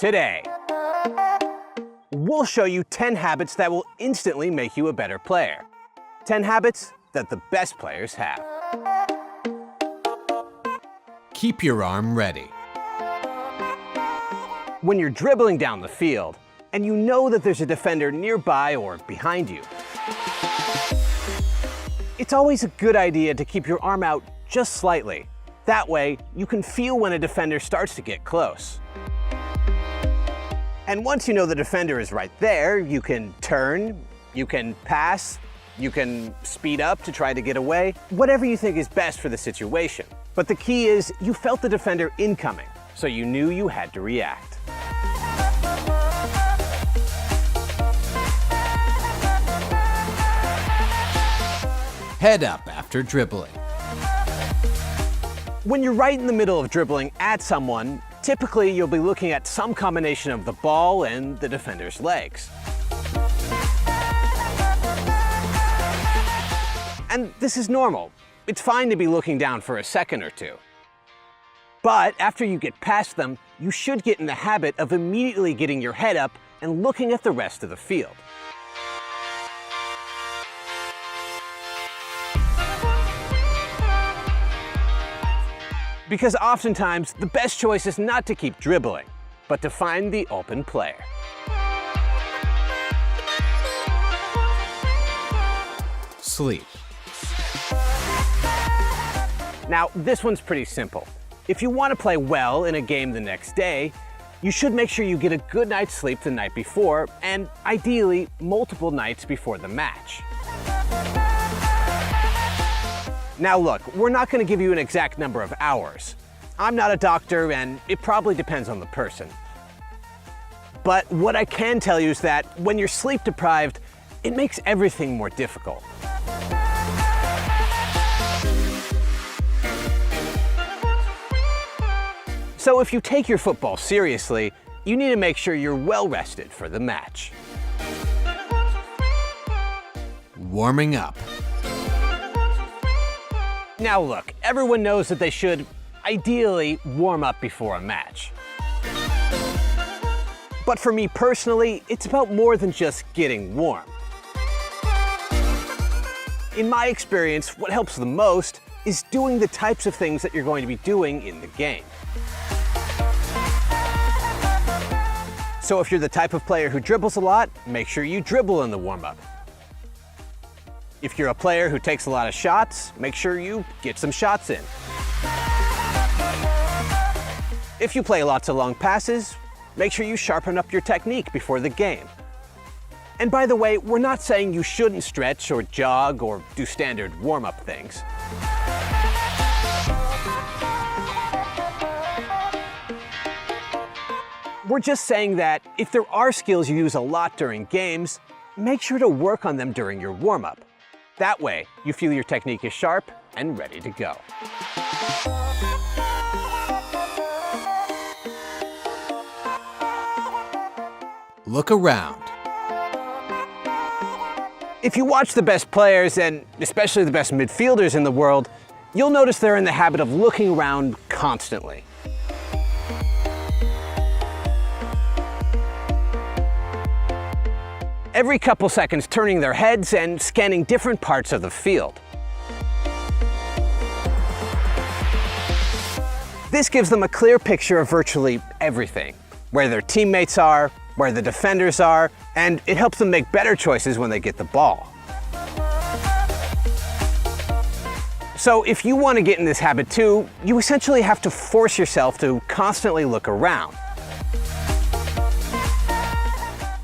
Today, we'll show you 10 habits that will instantly make you a better player. 10 habits that the best players have. Keep your arm ready. When you're dribbling down the field, and you know that there's a defender nearby or behind you, it's always a good idea to keep your arm out just slightly. That way, you can feel when a defender starts to get close. And once you know the defender is right there, you can turn, you can pass, you can speed up to try to get away, whatever you think is best for the situation. But the key is you felt the defender incoming, so you knew you had to react. Head up after dribbling. When you're right in the middle of dribbling at someone, typically you'll be looking at some combination of the ball and the defender's legs. And this is normal. It's fine to be looking down for a second or two. But after you get past them, you should get in the habit of immediately getting your head up and looking at the rest of the field. Because oftentimes, the best choice is not to keep dribbling, but to find the open player. Sleep. Now, this one's pretty simple. If you want to play well in a game the next day, you should make sure you get a good night's sleep the night before, and ideally, multiple nights before the match. Now look, we're not going to give you an exact number of hours. I'm not a doctor, and it probably depends on the person. But what I can tell you is that when you're sleep deprived, it makes everything more difficult. So if you take your football seriously, you need to make sure you're well rested for the match. Warming up. Now look, everyone knows that they should, ideally, warm up before a match. But for me personally, it's about more than just getting warm. In my experience, what helps the most is doing the types of things that you're going to be doing in the game. So if you're the type of player who dribbles a lot, make sure you dribble in the warm-up. If you're a player who takes a lot of shots, make sure you get some shots in. If you play lots of long passes, make sure you sharpen up your technique before the game. And by the way, we're not saying you shouldn't stretch or jog or do standard warm-up things. We're just saying that if there are skills you use a lot during games, make sure to work on them during your warm-up. That way, you feel your technique is sharp and ready to go. Look around. If you watch the best players, and especially the best midfielders in the world, you'll notice they're in the habit of looking around constantly. Every couple seconds turning their heads and scanning different parts of the field. This gives them a clear picture of virtually everything, where their teammates are, where the defenders are, and it helps them make better choices when they get the ball. So if you want to get in this habit too, you essentially have to force yourself to constantly look around,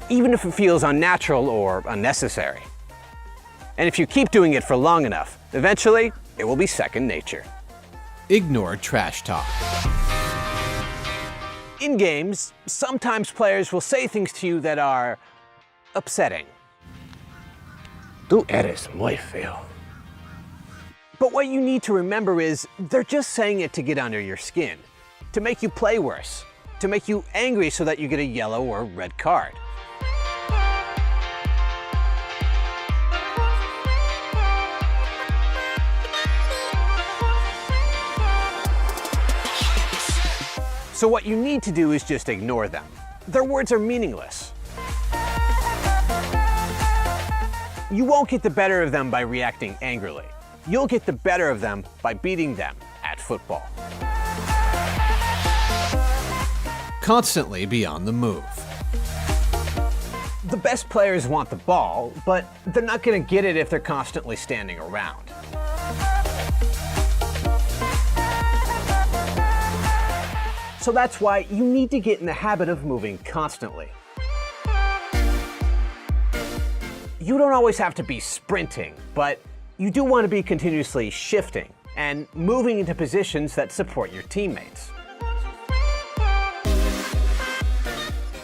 even if it feels unnatural or unnecessary. And if you keep doing it for long enough, eventually it will be second nature. Ignore trash talk. In games, sometimes players will say things to you that are upsetting. Tú eres muy feo. But what you need to remember is they're just saying it to get under your skin, to make you play worse, to make you angry so that you get a yellow or red card. So what you need to do is just ignore them. their words are meaningless. You won't get the better of them by reacting angrily. You'll get the better of them by beating them at football. Constantly be on the move. The best players want the ball, but they're not going to get it if they're constantly standing around. So that's why you need to get in the habit of moving constantly. You don't always have to be sprinting, but you do want to be continuously shifting and moving into positions that support your teammates.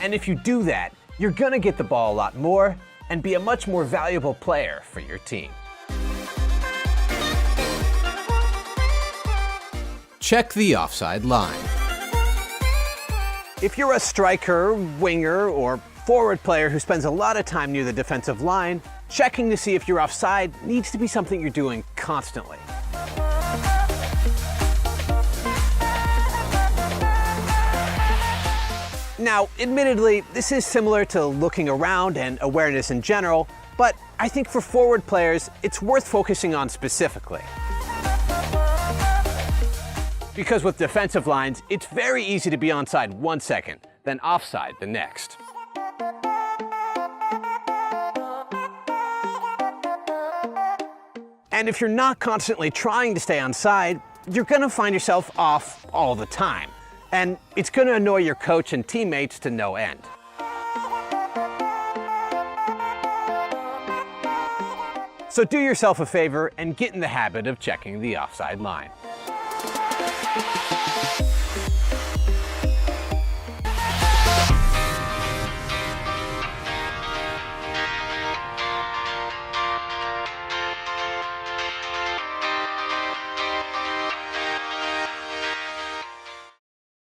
And if you do that, you're gonna get the ball a lot more and be a much more valuable player for your team. Check the offside line. If you're a striker, winger, or forward player who spends a lot of time near the defensive line, checking to see if you're offside needs to be something you're doing constantly. Now, admittedly, this is similar to looking around and awareness in general, but I think for forward players, it's worth focusing on specifically. Because with defensive lines, it's very easy to be onside 1 second, then offside the next. And if you're not constantly trying to stay onside, you're gonna find yourself off all the time. And it's gonna annoy your coach and teammates to no end. So do yourself a favor and get in the habit of checking the offside line.